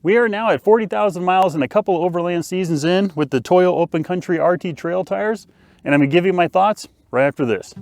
We are now at 40,000 miles and a couple overland seasons in with the Toyo Open Country RT trail tires, and I'm gonna give you my thoughts right after this.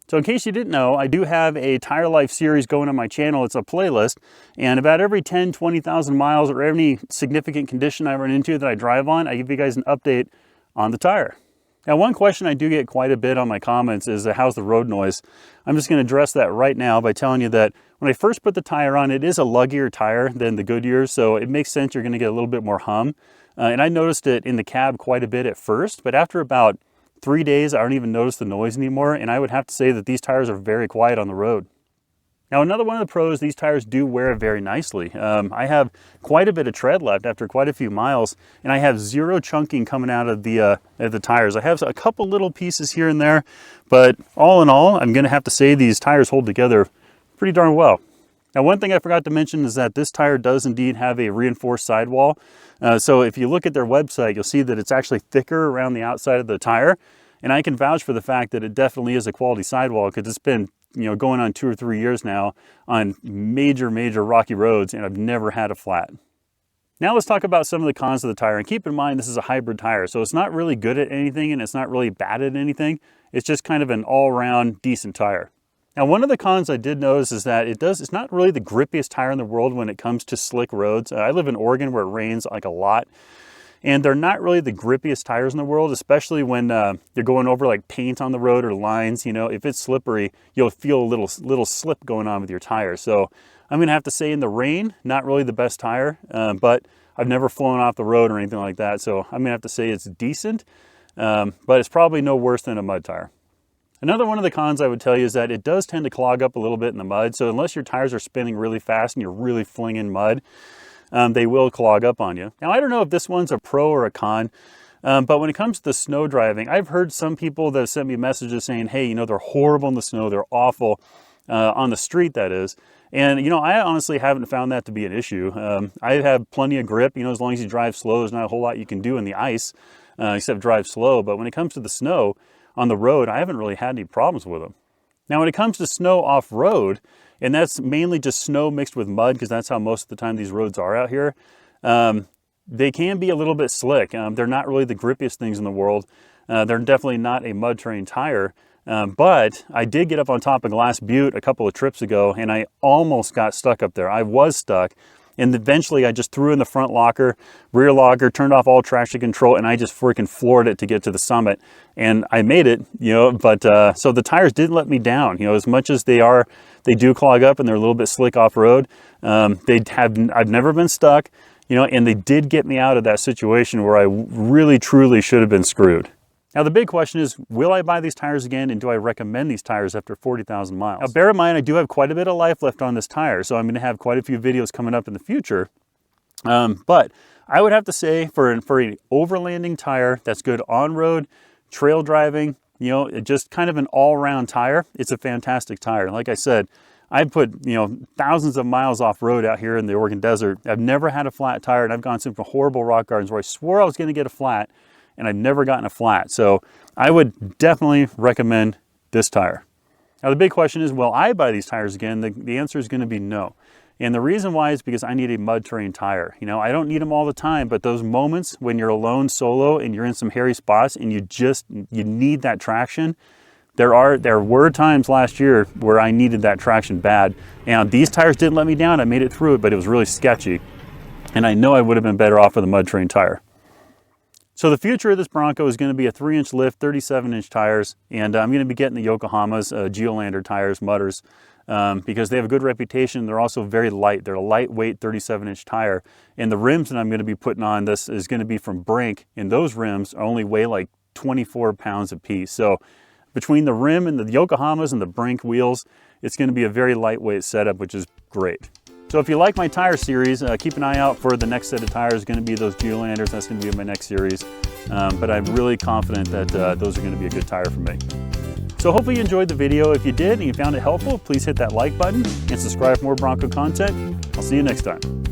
So in case you didn't know, I do have a Tire Life series going on my channel. It's a playlist, and about every 10, 20,000 miles or any significant condition I run into that I drive on, I give you guys an update on the tire. Now, one question I do get quite a bit on my comments is how's the road noise? I'm just going to address that right now by telling you that when I first put the tire on, it is a luggier tire than the Goodyear, so it makes sense you're going to get a little bit more hum. And I noticed it in the cab quite a bit at first, but after about 3 days, I don't even notice the noise anymore, and I would have to say that these tires are very quiet on the road. Now, another one of the pros, these tires do wear very nicely. I have quite a bit of tread left after quite a few miles, and I have zero chunking coming out of the tires. I have a couple little pieces here and there, but all in all, I'm gonna have to say these tires hold together pretty darn well. Now, one thing I forgot to mention is that this tire does indeed have a reinforced sidewall. So if you look at their website, you'll see that it's actually thicker around the outside of the tire. And I can vouch for the fact that it definitely is a quality sidewall because it's been, going on 2 or 3 years now on major rocky roads, and I've never had a flat. Now let's talk about some of the cons of the tire. And keep in mind, this is a hybrid tire, so it's not really good at anything and it's not really bad at anything. It's just kind of an all-around decent tire. Now, one of the cons I did notice is that it's not really the grippiest tire in the world when it comes to slick roads. I live in Oregon where it rains like a lot, and they're not really the grippiest tires in the world, especially when you're going over like paint on the road or lines. If it's slippery, you'll feel a little slip going on with your tire. So I'm gonna have to say in the rain, not really the best tire, but I've never flown off the road or anything like that. So I'm gonna have to say it's decent, but it's probably no worse than a mud tire. Another one of the cons I would tell you is that it does tend to clog up a little bit in the mud. So unless your tires are spinning really fast and you're really flinging mud, they will clog up on you. Now, I don't know if this one's a pro or a con, but when it comes to snow driving, I've heard some people that have sent me messages saying, hey, they're horrible in the snow, they're awful on the street, that is. And, I honestly haven't found that to be an issue. I have plenty of grip, as long as you drive slow, there's not a whole lot you can do in the ice except drive slow. But when it comes to the snow on the road, I haven't really had any problems with them. Now, when it comes to snow off-road, and that's mainly just snow mixed with mud, because that's how most of the time these roads are out here, they can be a little bit slick. They're not really the grippiest things in the world. They're definitely not a mud terrain tire, but I did get up on top of Glass Butte a couple of trips ago, and I almost got stuck up there. I was stuck. And eventually I just threw in the front locker, rear locker, turned off all traction control, and I just freaking floored it to get to the summit. And I made it, but so the tires didn't let me down. As much as they do clog up and they're a little bit slick off road. I've never been stuck, and they did get me out of that situation where I really, truly should have been screwed. Now, the big question is, will I buy these tires again, and do I recommend these tires after 40,000 miles? Now, bear in mind, I do have quite a bit of life left on this tire, so I'm going to have quite a few videos coming up in the future. But I would have to say for an overlanding tire that's good on-road, trail driving, just kind of an all-around tire, it's a fantastic tire. Like I said, I put, thousands of miles off-road out here in the Oregon desert. I've never had a flat tire, and I've gone through some horrible rock gardens where I swore I was going to get a flat, and I've never gotten a flat. So I would definitely recommend this tire. Now, the big question is, will I buy these tires again? The answer is going to be no. And the reason why is because I need a mud terrain tire. I don't need them all the time, but those moments when you're alone solo and you're in some hairy spots and you need that traction, there were times last year where I needed that traction bad. And these tires didn't let me down. I made it through it, but it was really sketchy. And I know I would have been better off with a mud terrain tire. So the future of this Bronco is going to be a 3-inch lift, 37-inch tires, and I'm going to be getting the Yokohama's Geolander tires, mudders, because they have a good reputation. They're also very light. They're a lightweight 37-inch tire, and the rims that I'm going to be putting on this is going to be from Brink, and those rims only weigh like 24 pounds a piece. So between the rim and the Yokohamas and the Brink wheels, it's going to be a very lightweight setup, which is great. So if you like my tire series, keep an eye out for the next set of tires. Going to be those Geolanders. That's going to be in my next series. But I'm really confident that those are going to be a good tire for me. So hopefully you enjoyed the video. If you did and you found it helpful, please hit that like button and subscribe for more Bronco content. I'll see you next time.